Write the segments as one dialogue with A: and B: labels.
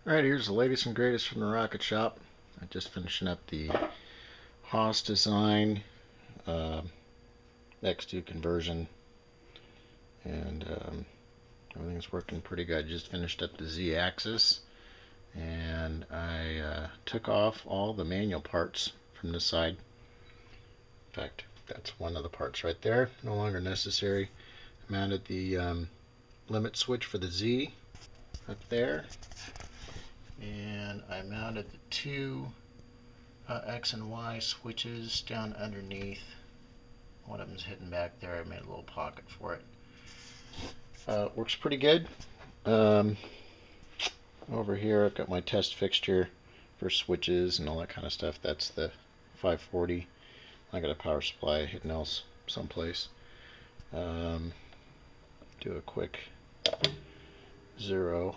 A: Alright, here's the latest and greatest from the rocket shop. I'm just finishing up the Haas design uh, X2 conversion, and everything's working pretty good. Just finished up the Z-axis, and I took off all the manual parts from this side. In fact, that's one of the parts right there, no longer necessary. Mounted the limit switch for the Z up there, and I mounted the two X and Y switches down underneath. One of them's hidden back there. I made a little pocket for it. Works pretty good. Over here I've got my test fixture for switches and all that kind of stuff. That's the 540. I got a power supply hidden else someplace. Do a quick 0.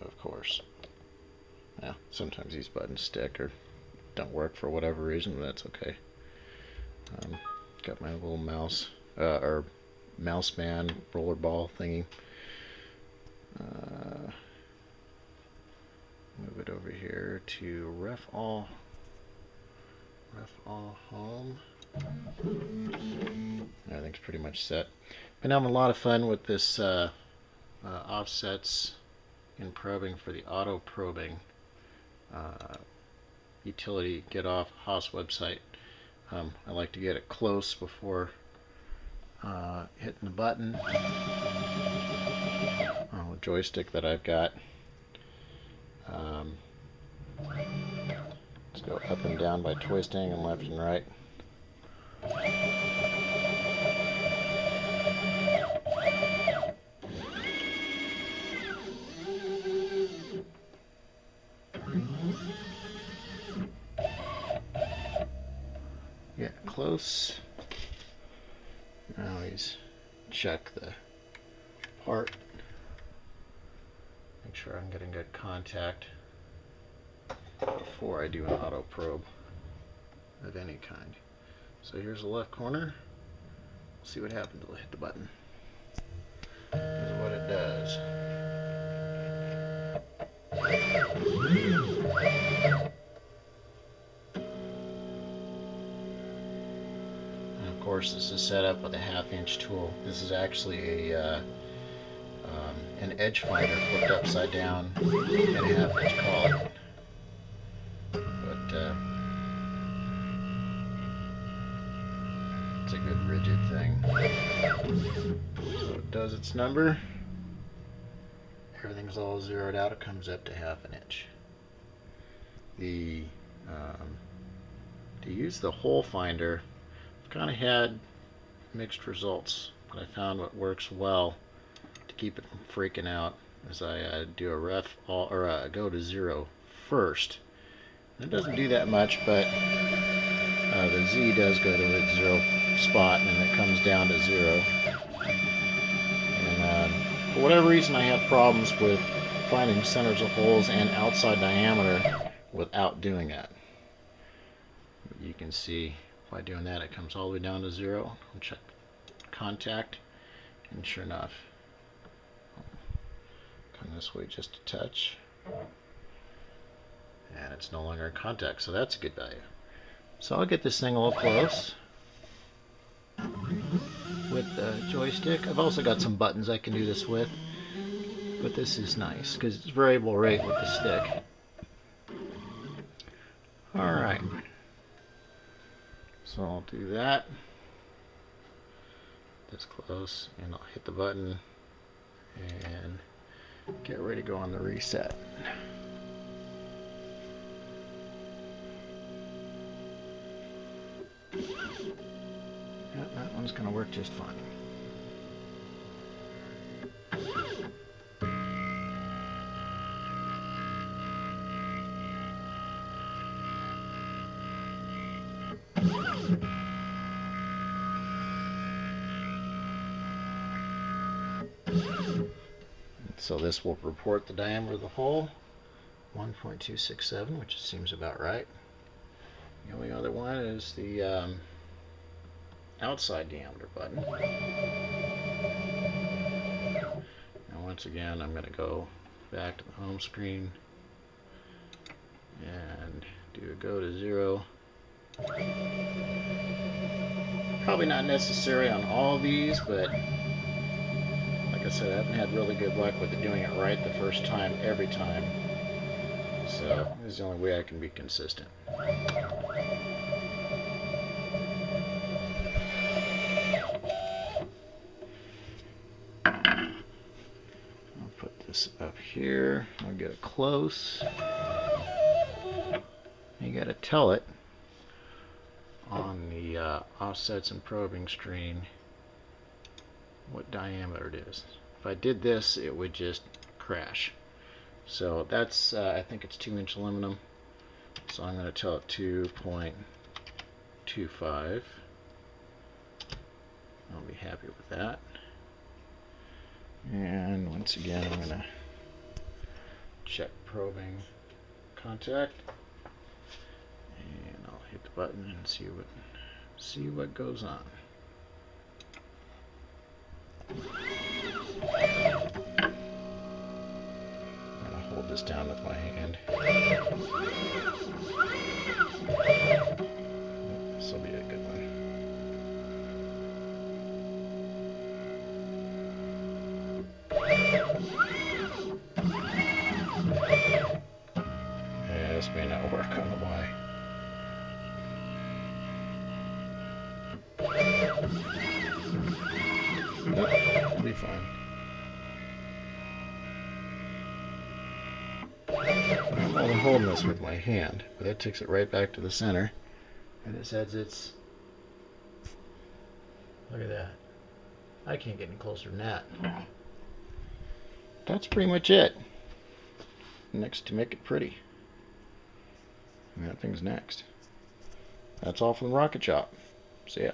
A: Of course. Now, sometimes these buttons stick or don't work for whatever reason, but that's okay. Got my little mouse or mouse man rollerball thingy. Move it over here to ref all home. Everything's pretty much set. Been having a lot of fun with this offsets and probing for the auto probing utility. Get off Haas website. I like to get it close before hitting the button. The joystick that I've got. Let's go up and down by twisting and left and right. Get close. Now he's check the part. Make sure I'm getting good contact before I do an auto probe of any kind. So here's the left corner. We'll see what happens when I hit the button. This is what it does. And of course, this is set up with a 1/2-inch tool. This is actually a an edge finder flipped upside down and a 1/2-inch collet. But it's a good rigid thing. So it does its number. Everything's all zeroed out. It comes up to 1/2 inch. To use the hole finder, I've kind of had mixed results, but I found what works well to keep it from freaking out is I do a ref all or go to 0 first. It doesn't do that much, but the Z does go to its 0 spot, and it comes down to 0. And for whatever reason, I have problems with finding centers of holes and outside diameter without doing that. You can see by doing that, it comes all the way down to 0. I'll check contact, and sure enough, come this way just a touch, and it's no longer in contact, so that's a good value. So I'll get this thing a little close with the joystick. I've also got some buttons I can do this with, but this is nice because it's variable rate with the stick. Alright, so I'll do that this close, and I'll hit the button and get ready to go on the reset. Yeah, that one's going to work just fine. So this will report the diameter of the hole, 1.267, which seems about right. The only other one is the outside diameter button. once again, I'm going to go back to the home screen and do a go to 0. Probably not necessary on all these, but like I said, I haven't had really good luck with doing it right the first time every time. So this is the only way I can be consistent. I'll put this up here. I'll get it close. You got to tell it on the offsets and probing screen what diameter it is. If I did this, it would just crash. So that's, I think it's 2-inch aluminum. So I'm going to tell it 2.25. I'll be happy with that. And once again, I'm going to check probing contact. And I'll hit the button and see what goes on. I'm going to hold this down with my hand. This will be a good one. Yeah, this may not work on the Y. Nope, it'll be fine. I'm only holding this with my hand, but that takes it right back to the center. And it says it's... Look at that. I can't get any closer than that. That's pretty much it. Next, to make it pretty. And that thing's next. That's all from the rocket shop. See ya.